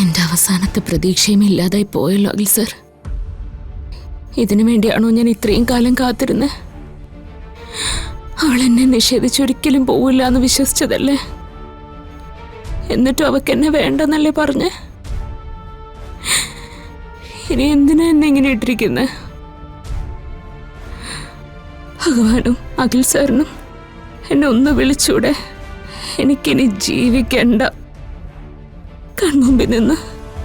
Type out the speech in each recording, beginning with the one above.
എന്റെ അവസാനത്തെ പ്രതീക്ഷയും ഇല്ലാതായി പോയല്ലോ അഖിൽ സർ. ഇതിനു വേണ്ടിയാണോ ഞാൻ ഇത്രയും കാലം കാത്തിരുന്നത്? അവൾ എന്നെ നിഷേധിച്ചൊരിക്കലും പോവില്ല എന്ന് വിശ്വസിച്ചതല്ലേ? എന്നിട്ടും അവക്ക് എന്നെ വേണ്ടെന്നല്ലേ പറഞ്ഞ്? ഇനി എന്തിനാ എന്നെ ഇങ്ങനെ ഇട്ടിരിക്കുന്നത്? ഭഗവാനും അഖിൽ സാറിനും എന്നെ ഒന്ന് വിളിച്ചൂടെ? എനിക്കിനി ജീവിക്കണ്ട. കൺമുമ്പിൽ നിന്ന്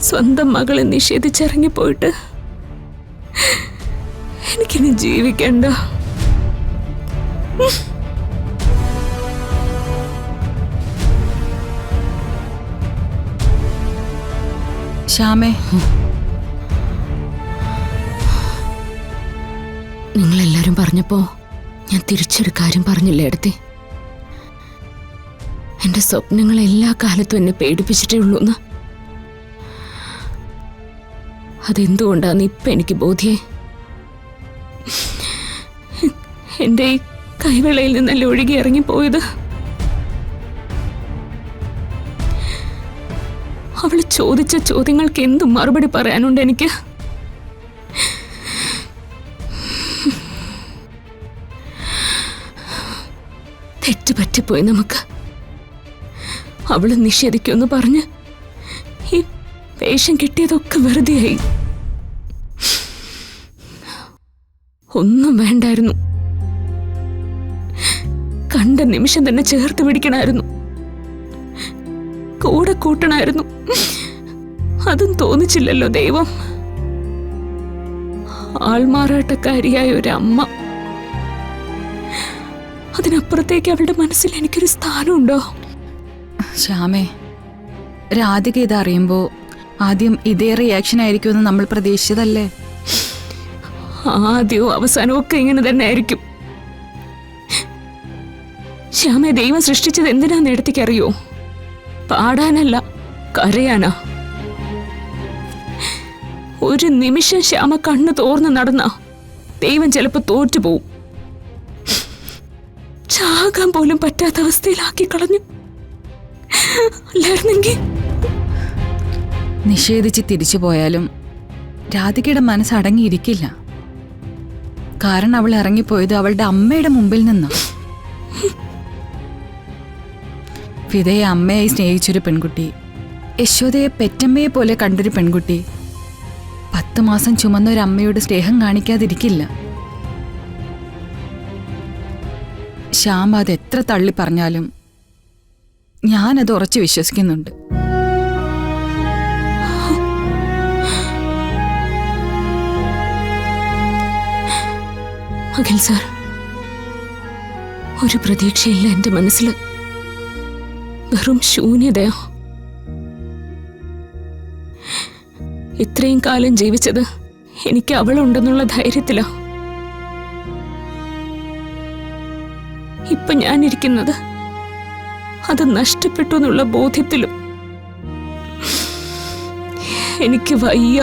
സ്വന്തം മകളെ നിഷേധിച്ചിറങ്ങിപ്പോയിട്ട് എനിക്കിനി ജീവിക്കണ്ട. ശ്യാമേ, നിങ്ങളെല്ലാരും പറഞ്ഞപ്പോ ഞാൻ തിരിച്ചൊരു കാര്യം പറഞ്ഞില്ലേ അടുത്തി? എന്റെ സ്വപ്നങ്ങൾ എല്ലാ കാലത്തും എന്നെ പേടിപ്പിച്ചിട്ടേ ഉള്ളൂന്ന്. അതെന്തുകൊണ്ടാന്ന് ഇപ്പൊ എനിക്ക് ബോധ്യേ. എന്റെ ഈ കൈവേളയിൽ നിന്നല്ലേ ഒഴുകി ഇറങ്ങിപ്പോയത്. അവള് ചോദിച്ച ചോദ്യങ്ങൾക്ക് എന്തും മറുപടി പറയാനുണ്ട് എനിക്ക്. തെറ്റ് പറ്റിപ്പോയി നമുക്ക്. അവള് നിഷേധിക്കുമെന്ന് പറഞ്ഞ് ഈ വേഷം കിട്ടിയതൊക്കെ വെറുതെയായി. ഒന്നും വേണ്ടായിരുന്നു. കണ്ട നിമിഷം തന്നെ ചേർത്ത് പിടിക്കണമായിരുന്നു, കൂടെ കൂട്ടണമായിരുന്നു. അതും തോന്നിച്ചില്ലല്ലോ ദൈവം. ആൾമാറാട്ടക്കാരിയായ ഒരമ്മ, അതിനപ്പുറത്തേക്ക് അവളുടെ മനസ്സിൽ എനിക്കൊരു സ്ഥാനമുണ്ടോ? ശ്യാമേ, രാധിക ഇതറിയുമ്പോ ആദ്യം ഇതേ റിയാക്ഷൻ ആയിരിക്കുമെന്ന് നമ്മൾ പ്രതീക്ഷിച്ചതല്ലേ? ആദ്യവും അവസാനവും ഒക്കെ ഇങ്ങനെ തന്നെ ആയിരിക്കും. ശ്യാമയെ ദൈവം സൃഷ്ടിച്ചത് എന്തിനാന്ന് എടുത്തേക്കറിയോ? പാടാനല്ല, കരയാനാ. ഒരു നിമിഷം ശ്യാമ കണ്ണ് തോർന്ന് നടന്ന ദൈവം ചിലപ്പോ തോറ്റുപോവും. ചാകാൻ പോലും പറ്റാത്ത അവസ്ഥയിലാക്കി കളഞ്ഞു. അല്ലായിരുന്നെങ്കിൽ നിഷേധിച്ച് തിരിച്ചു പോയാലും രാധികയുടെ മനസ്സ് അടങ്ങിയിരിക്കില്ല. കാരണം അവൾ ഇറങ്ങിപ്പോയത് അവളുടെ അമ്മയുടെ മുമ്പിൽ നിന്നാ. ഫിദയെ അമ്മയായി സ്നേഹിച്ചൊരു പെൺകുട്ടി, യശോദയെ പെറ്റമ്മയെ പോലെ കണ്ടൊരു പെൺകുട്ടി 10 മാസം ചുമന്ന ഒരു അമ്മയോട് സ്നേഹം കാണിക്കാതിരിക്കില്ല. ശ്യാമ അത് എത്ര തള്ളി പറഞ്ഞാലും ഞാനത് ഉറച്ചു വിശ്വസിക്കുന്നുണ്ട്. അഖിൽ സാർ, ഒരു പ്രതീക്ഷയില്ല എന്റെ മനസ്സിൽ. വെറും ശൂന്യതയോ. ഇത്രയും കാലം ജീവിച്ചത് എനിക്ക് അവളുണ്ടെന്നുള്ള ധൈര്യത്തിലോ. ഇപ്പൊ ഞാനിരിക്കുന്നത് അത് നഷ്ടപ്പെട്ടു എന്നുള്ള ബോധ്യത്തിലും. എനിക്ക് വയ്യ.